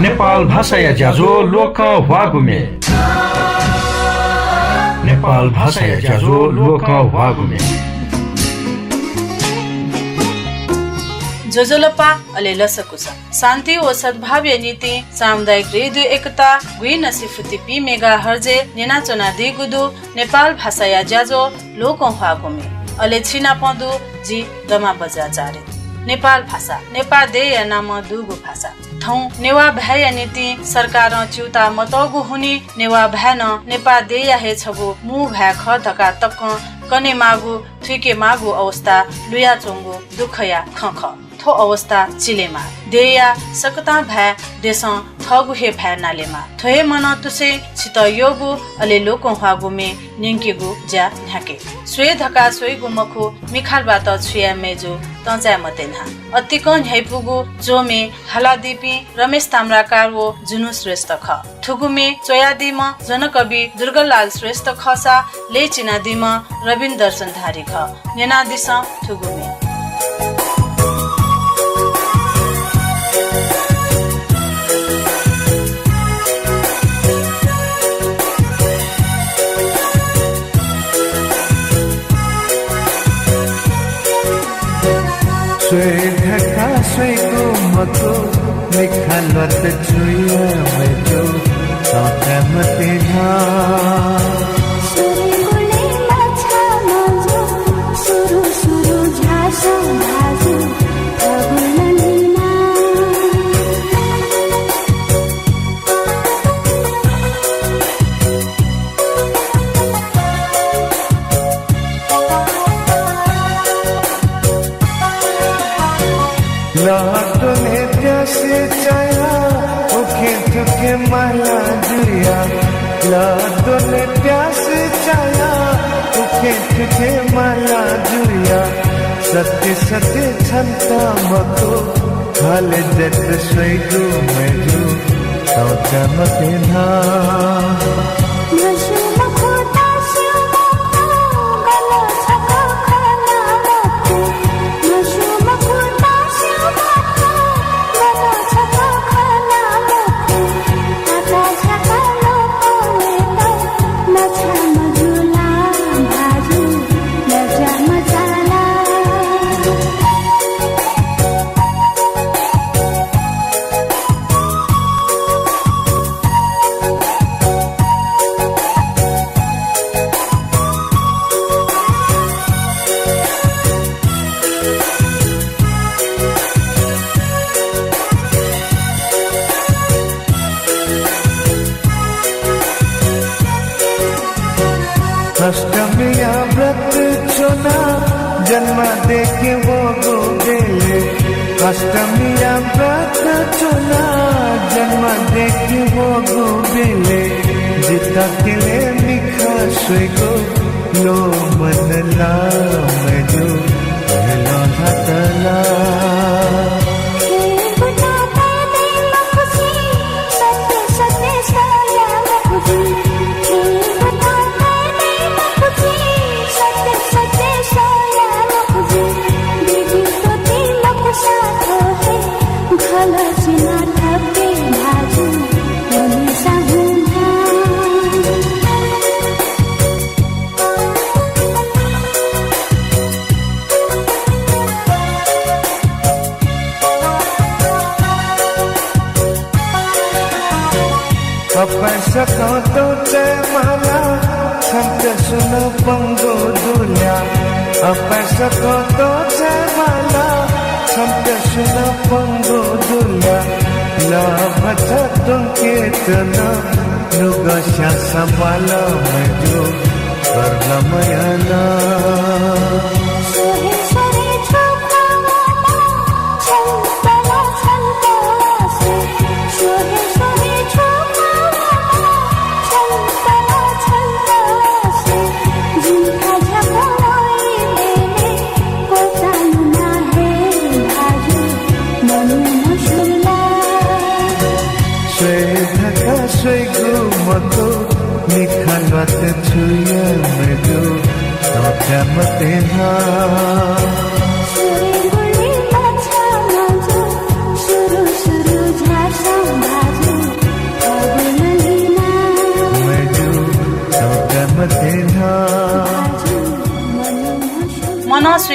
नेपाल भाषा या ज्याझो लोक वागुमे नेपाल भाषा या ज्याझो लोक वागुमे जोजोलपा अले लसकुसा शान्ति व सद्भाव्य नीति सामुदायिक रेडियो एकता गुई नसिफुति पी मेगा हर्जे नेना चोना दिगुदु नेपाल भाषा या ज्याझो लोक वागुमे अले छिना पदु जी दमा बजाचारे नेपाल भाषा नेपाल दे या नाम दुगु भाषा थौ नेवा भ्या नीति सरकार च्युता मतगु हुने नेवा भ्यान नेपाल दे या हे छगु मु भ्या ख धका तक कने मागु थुके मागु अवस्था लुया चोंगु दुखया खख थो अवस्था चिलेमा देया सकता भ्या देश थगु हे भ्या नालेमा थोहे मन तुसे छित योगु अले लोक हागुमे निंकेगु ज्या ढाके स्वे धका स्वेगु मखु मिखालबाट छुया मेजु तंजा मतेना अतिकन हैपुगु जोमे हलादीपी रमेश ताम्राकारवो जुनु श्रेष्ठ ख थुगुमे चोयादिम जनकवि दुर्गालाल श्रेष्ठ खसा लेचिनादिम रविन दर्शन धारी ख नेनादिस थुगुमे स्वे ढका स्वेको मको निखालत छुया मेजो साथे मतेना सुरुले माछा मजो सुरु सुरु झासो भाजु अबुललिना लाटो ने प्यासे चाया उखे तुके माला जुया लाटो ने प्यासे चाया उखे तुके माला जुया सत्य सत्य छंता मको खाले जट स्वेगु मेजु तौचा मतेना अष्टमिया व्रत चुना जन्म देखे वो गोगेले अष्टमिया व्रत चुना जन्म देखे वो गोगेले जिता किले मिखा स्वेगो लो मनला मेजो हेलो हतला पैसा तो माला संत सुनो पंगो दुल्या पैसा तो माला संत सुनो पंगो दुल्या लाभ तुमके तना नुगशा संभाला मेजो कर्णमयना स्वेगु मको निखालत छुया मेजो तौचा मतेना सुरुले माछा मजो सुरु सुरु झासो भाजु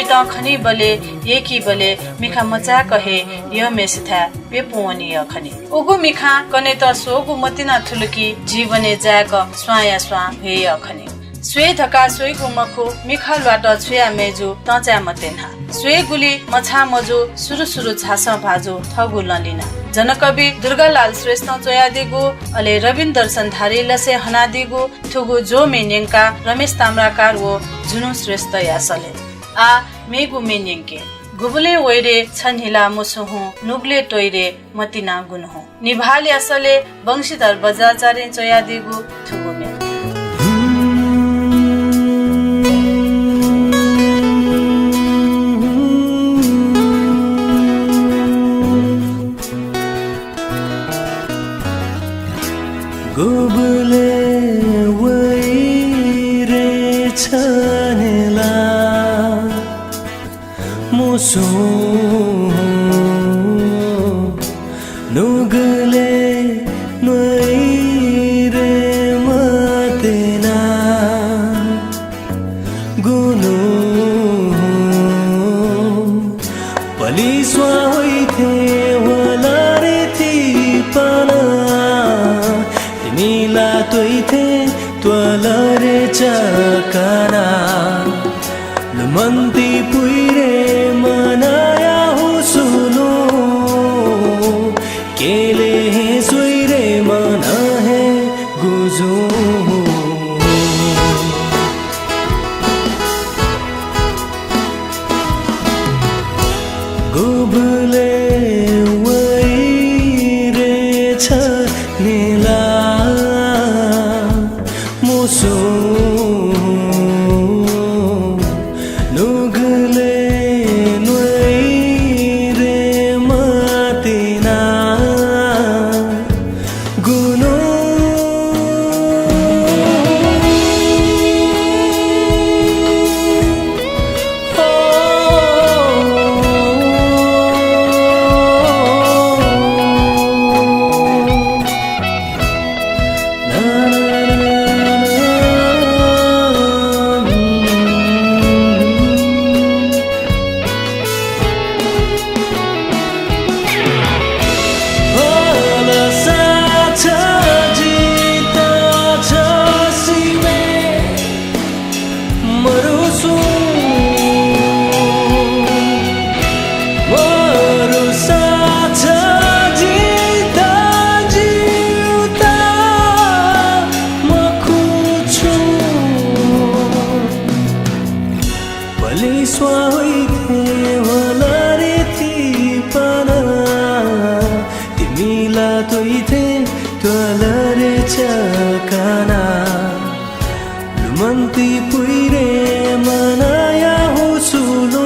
त खनी बले एकी बले मिखा मचा कहे य मेसिथा पे पुवनी खनी उगु मिखा कने त सोगु मतिना थुलकी जीवने जाक स्वाया स्वा हे खनी स्वे धका स्वेगु मखु मिखालबाट छुया मेजु तचा मतेन्हा स्वे गुली मछा मजु सुरु छास भाजु थगु ललिना जनकवि दुर्गालाल श्रेष्ठ चोयादिगु अले रविन दर्शन धारी लसे हनादिगु थुगु जो मेन्यंका रमेश ताम्राकार वो जुनु श्रेष्ठ यासले आ मेगु मेन्यंके गुबुले वैरे छनहिला मुसुहु नुगले टोइरे मतिना गुनहु निभाले असले वंशीधर बजाचारे चोयादिगु थुगु मे गुबुले वैरे छनहिला मुसुहु नुगले नोइरे मतेना गुनु पलिस्वा होइथे वलारे थी पाना तिमीला तोइथे त्वलरे चकना लमन्ती पुइरे मनाया हुसुनो केले हे सुइरे मना है गुजो गुबुले वैरे छनहिला मुसुहु नुगले नोइरे मतिना गुनु चकना लुमन्ती पुइरे मनाया हुसुलो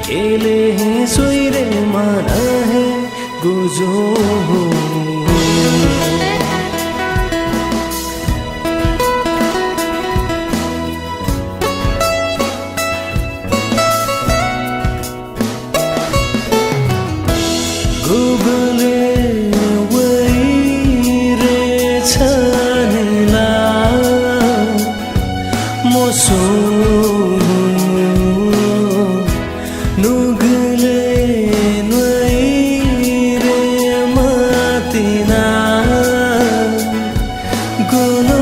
केले हे सोइरे मना है गुजो गुबुले छनहिला मुसुहु नुगले नोइरे मतिना गुनु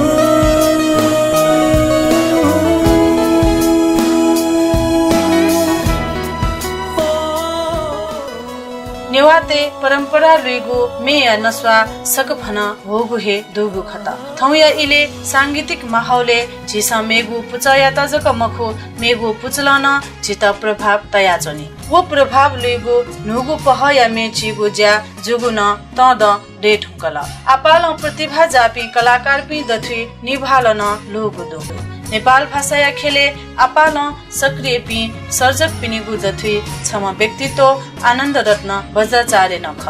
नेवाते परम्परा लुइगु मेया नस्वा सकफन होगु हे दुगु खता थौया इले सांगीतिक माहौले झिसा मेगु पुचया तजक मखु मेगु पुचलन झित प्रभाव तया चनी वो प्रभाव लुइगु नुगु पहया मे चिगु ज्या जुगु न तद डे ठुकला अपाल प्रतिभा जापी कलाकार पि दथि निभालन लोगु दो नेपाल भाषा खेले अपाल सक्रिय पि सर्जक पिनिगु दथि क्षमा व्यक्तित्व आनन्द रत्न बजाचार्य नख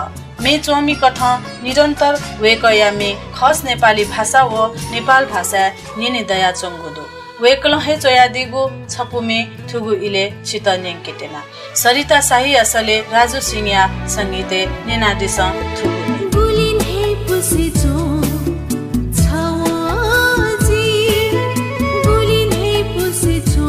मे चोमी कथ निरन्तर वेकया मे खस नेपाली भाषा व नेपाल भाषा निने दया चंगुदो वेकल हे चयादिगु छपुमे थुगु इले चित न्यंकेटेना सरिता शाही असले राजु सिंगिया संगीते नेनादिस थुगु बुलिन हे पुसिचो छवाजी बुलिन हे पुसिचो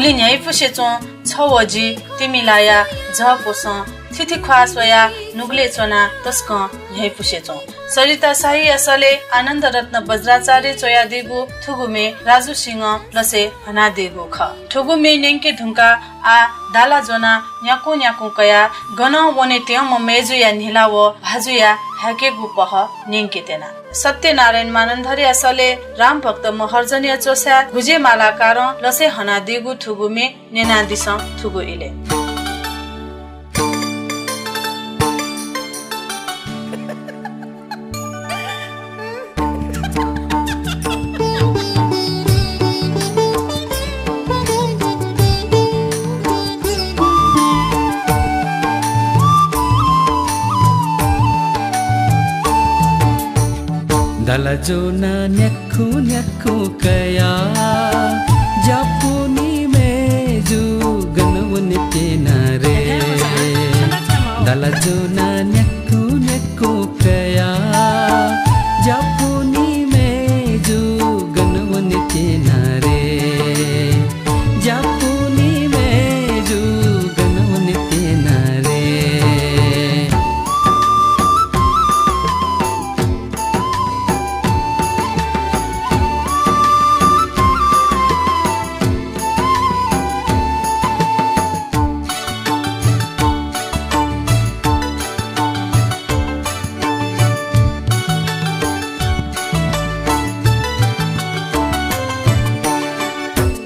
उली न्याय पुसेचो छवजी तिमीलाया झ पोस थिथि ख्वासया नुगले चोना तस्क न्याय पुसेचो सरिता शाही असले आनन्द रत्न वज्राचार्य चोया देगु थुगुमे राजु सिंह लसे हना देगु ख थुगुमे नेंके धुंका आ दाला जोना न्याको न्याको कया गन वने त्यम मेजुया निलाव भाजुया हाकेगु पह नेंके तेना सत्यनारायण मानन्धरी असले राम भक्त महर्जनीय चोस्या गुजे मालाकार लसे हना देगु थुगुमे नेना दिस थुगु इले Dalajo na nyaku kaya Japuni meju ganawani tenare Dalajo na nyaku kaya Japuni meju ganawani tenare Japuni meju ganawani tenare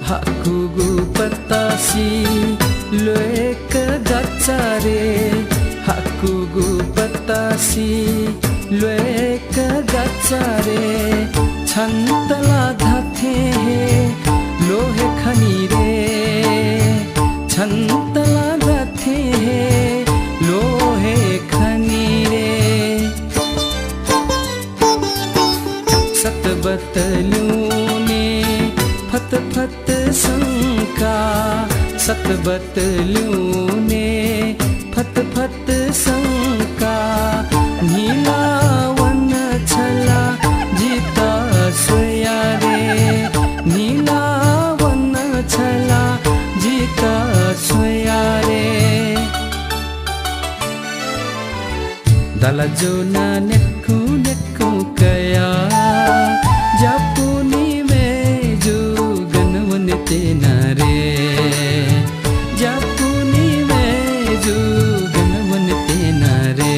Hakugu patasi loek gacare Hakugu patasi loek gacare Chantala dhathe lohe khani re Chantala dhathe lohe khani re Satbatlune फत फत शंका सतबतलूने फत फत शंका नीलावन छला जीता soya रे नीलावन छला जीता सोया रे दलजो ना नेक्कू नेक्कू कया जापुनी tenare Japuni meju ganawani tenare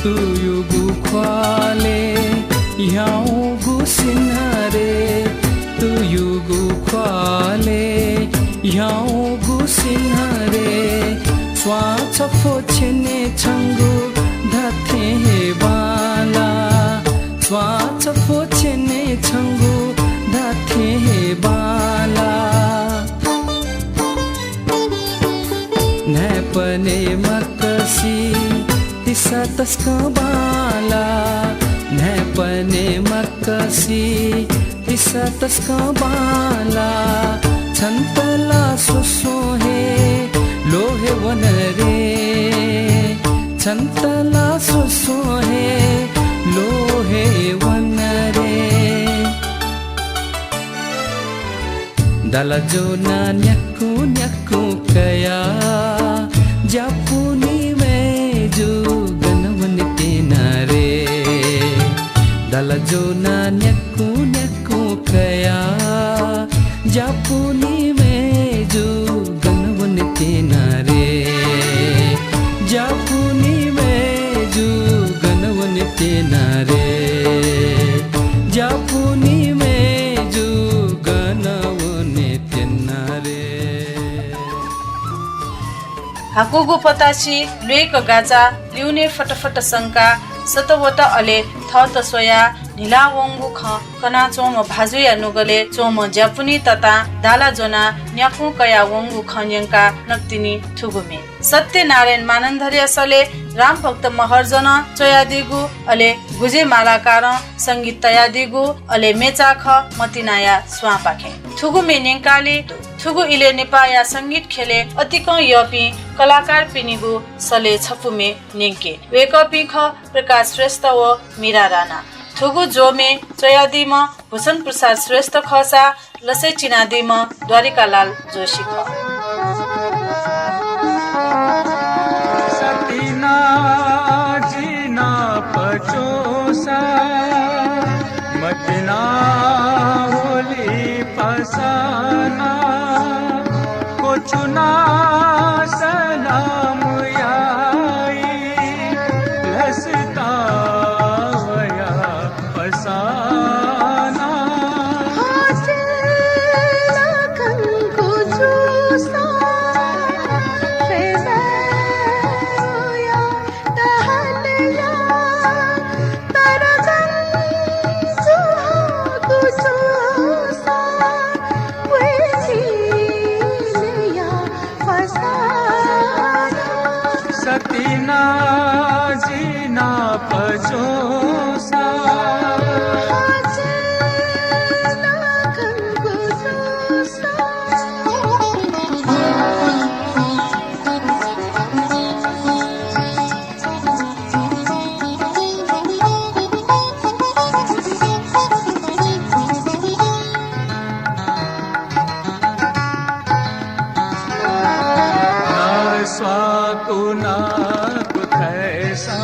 Tuyugu khwale yaugu sinhare Tuyugu khwale yaugu sinhare Swacha phochene changu dhathe he bala Swacha phochene changu dhathe he bala Napane makasi Tisa taska bala Napane makasi Tisa taska bala Chantala suso he Lohe wanare Chantala suso he Lohe wanare Dalajo na nyaku kaya Japuni meju ganawani tenare Dalajo na nyaku kaya Japuni meju ganawani tenare Japuni meju ganawani tenare Japuni meju ganawani tenare हाकुगु पतासी लुएको गाजा लिउने फटफट शंका सतवट अले थ तसोया निला वंगु ख कना चोम भाजुया नुगले चोम ज्यापुनी तता दाला जोना न्याकु कया वंगु खन्यंका नक्तिनी थुगुमे सत्यनारायण मानन्धर्य सले राम भक्त महर्जन चयादिगु अले गुजे मालाकार संगीत तयादिगु अले मेचाख मतिनाया स्वापाखे थुगुमे नेंकाले थुगु इले नेपाया संगीत खेले अतिक यपि कलाकार पिनिगु सले छपुमे नेंके वेकपि ख प्रकाश श्रेष्ठ व मीरा राणा थुगु जोमे चयादिम भूषण प्रसाद श्रेष्ठ खसा लसे चिनादिम द्वारिकालाल जोशी ख सतीना जीना पचोसा मतना होली पसाना कोचुना सलाम याई लसता वया पसाना सतीना जीना पचोसा स्वाकुना कुथैसा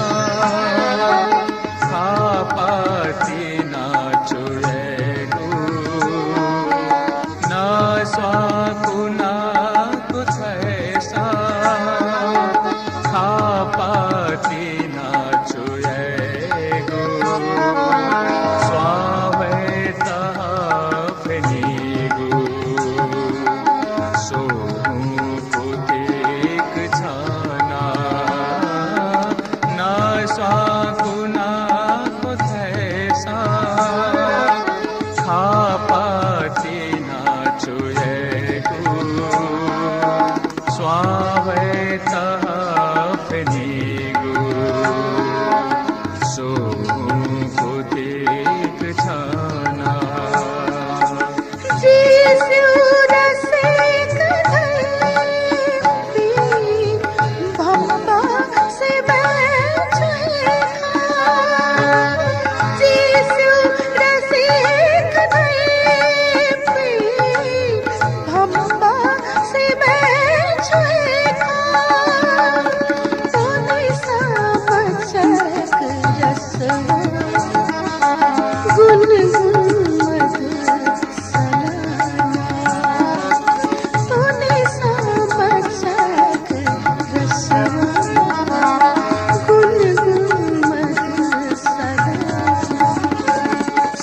खापाती ना चुड़ेगु ना स्वाकुना कुथैसा खापाती ना चुड़ेगु स्वावेता फनीगु सो स्वाकुना कुथैसा खापाती ना चुड़ेगु स्वावेता फनीगु सो कुतिक छाना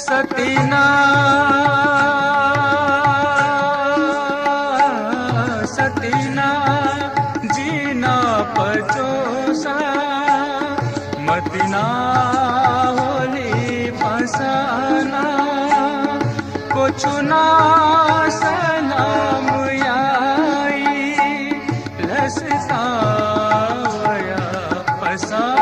सतीना सतीना जीना पचोसा मतिना होली फसाना कोचुना सलाम याई लसता वया पसाना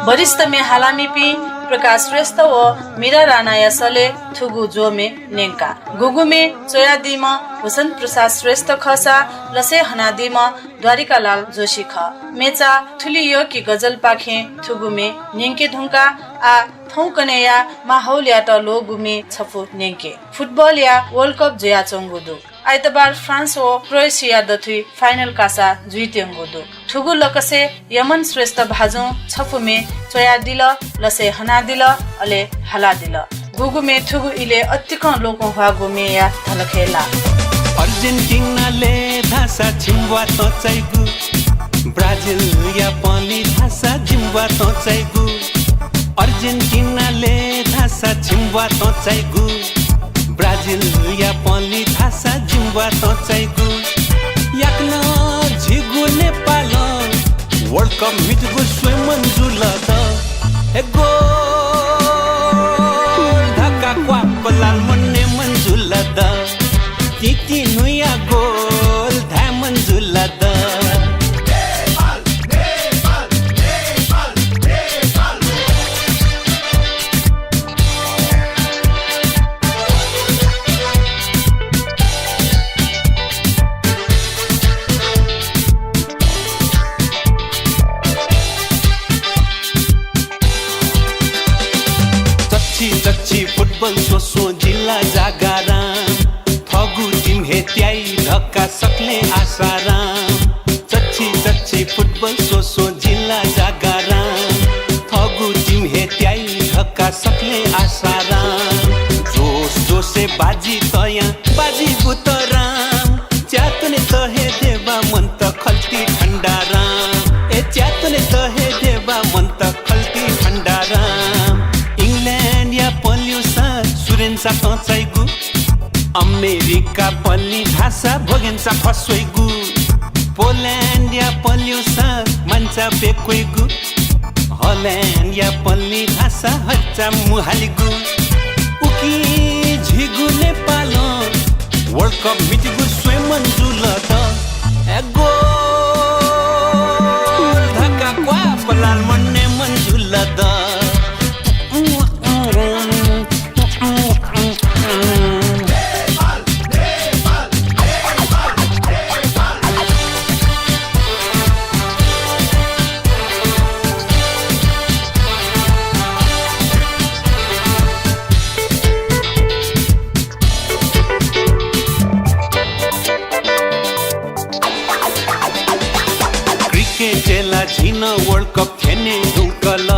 वरिष्ठ में हालामिपी प्रकाश श्रेष्ठ व मीरा राणा यसले थुगु जोमे नेंका गुगुमे चोयादीम भूषण प्रसाद श्रेष्ठ खसा रसे हनादीम द्वारिकालाल जोशी ख मेचा थुलियो की गजल पाखे थुगुमे नेंके धुंका आ थौकनेया माहौलिया त लोगुमे छफु नेंके फुटबल या वर्ल्ड कप जया चंगुदु आइतबार फ्रांस व क्रोएशिया दथुई फाइनल कासा जुइत्यंगुदु थुगु लकसे यमन श्रेष्ठ भाजु छफुमे चोया दिल लसे हना दिल अले हला दिल गुगु में थुगु इले अत्तिक लोक हुआ गुमे या थलखेला अर्जेन्टिनाले धासा छिम्वा त चाइगु ब्राजिल या पनि धासा जिम्वा त चाइगु अर्जेन्टिनाले धासा छिम्वा त चाइगु ब्राजिल या पनि धासा जिम्वा त चाइगु याक्न झिगु नेपाल वर्ल्ड कप मिटगु स्वयं जुल त ए गोल ढाका क्वापलाल मन्ने मंजुल द तिती नुया गोल धा मंजुल द चच्ची फुटबल सोसो जिल्ला जागाराम थगु टिम हेत्याई ढक्का सक्ने आशाराम चच्ची फुटबल सोसो जिल्ला जागाराम थगु टिम हेत्याई ढक्का सक्ने आशाराम जोस जोसे बाजी तया बाजी बुतराम च्यातने तहे देवा मन त खल्ती ठण्डाराम ए च्यातने तहे देवा मन त खल्ती ठण्डाराम इंग्लैंड या पल्युसा सुरेन्सा तचाइगु अमेरिका पल्ली भाषा भोगेन्सा फसोइगु पोल्यान्ड या पल्युसा मान्छा बेकोइगु हल्यान्ड या पल्ली भाषा हच्चा मुहालिगु उकी झिगु नेपाल वर्ल्ड कप मिटिगु स्वयं जुल त ए गोल ढाका क्वापलाल मन्ने मंजुल द क्रिकेटला झिन वर्ल्ड कप खेल्ने धुङ्कल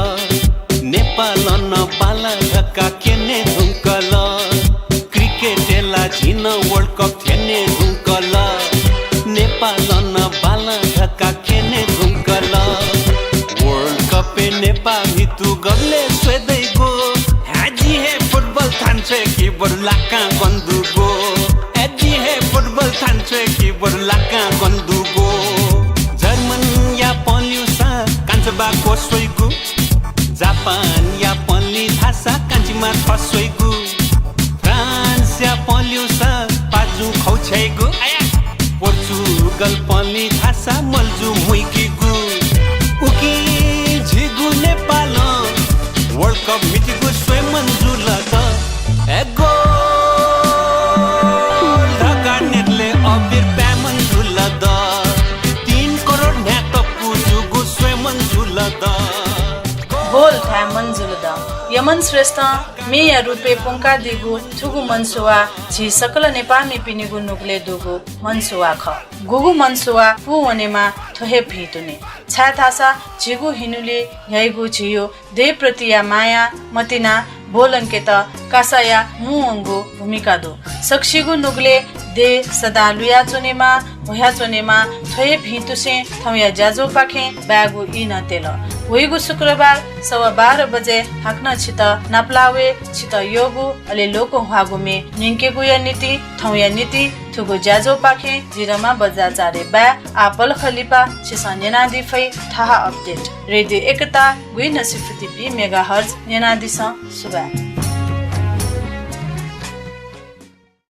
नेपाल न बाला ढक्का खेल्ने धुङ्कल क्रिकेटला झिन वर्ल्ड कप खेल्ने धुङ्कल नेपाल न बाला ढक्का खेल्ने धुङ्कल वर्ल्ड कप नेपाल हितु गले स्वेदै गो हाजी हे फुटबल थान्छ कि बरु लाका गन्दु गो हाजी हे फुटबल थान्छ कि बरु लाका गन्दु गो या पल्युसा कान्छबा कोसोइगु जापान या पल्ली भाषा कान्छीमा फसोइगु फ्रान्स या पल्युसा पाजु खौछैगु पोर्चुगल पल्ली भाषा मल्जु मुइकिगु उकी झिगु नेपाल वर्ल्ड कप मिटिगु स्वयं जुल त ए गोल ढाका नेटले अबिर प्यामन जुल द गोल था मंजुल द यमन श्रेष्ठ मेया रुपे पोंका दिगु थुगु मनसुवा झि सकल नेपामी पिनिगु नुगले दुगु मनसुवा ख गुगु मनसुवा पुवनेमा थोहे भितुने छाथासा झिगु हिनुले यैगु झियो दे प्रतिया माया मतिना बोलंकेत कासाया मुंगु भूमिका दो सक्सिगु नुगले दे सदा लुया चोनेमा होया चोनेमा थोहे भितुसे थौया जाजो पाखे बागु इन तेल होइगु शुक्रबार 12:15 बजे हाक्न छित नाप्लावे छित योगु अले लोको हागुमे निंकेगु या नीति थौया नीति थुगु जाजो पाखे जिरमा बजार चारे बा आपल खलिपा छिसन्यना दिफै थाहा अपडेट रेडियो एकता गुइ नसिफति बी मेगाहर्ज नेना दिस सुबा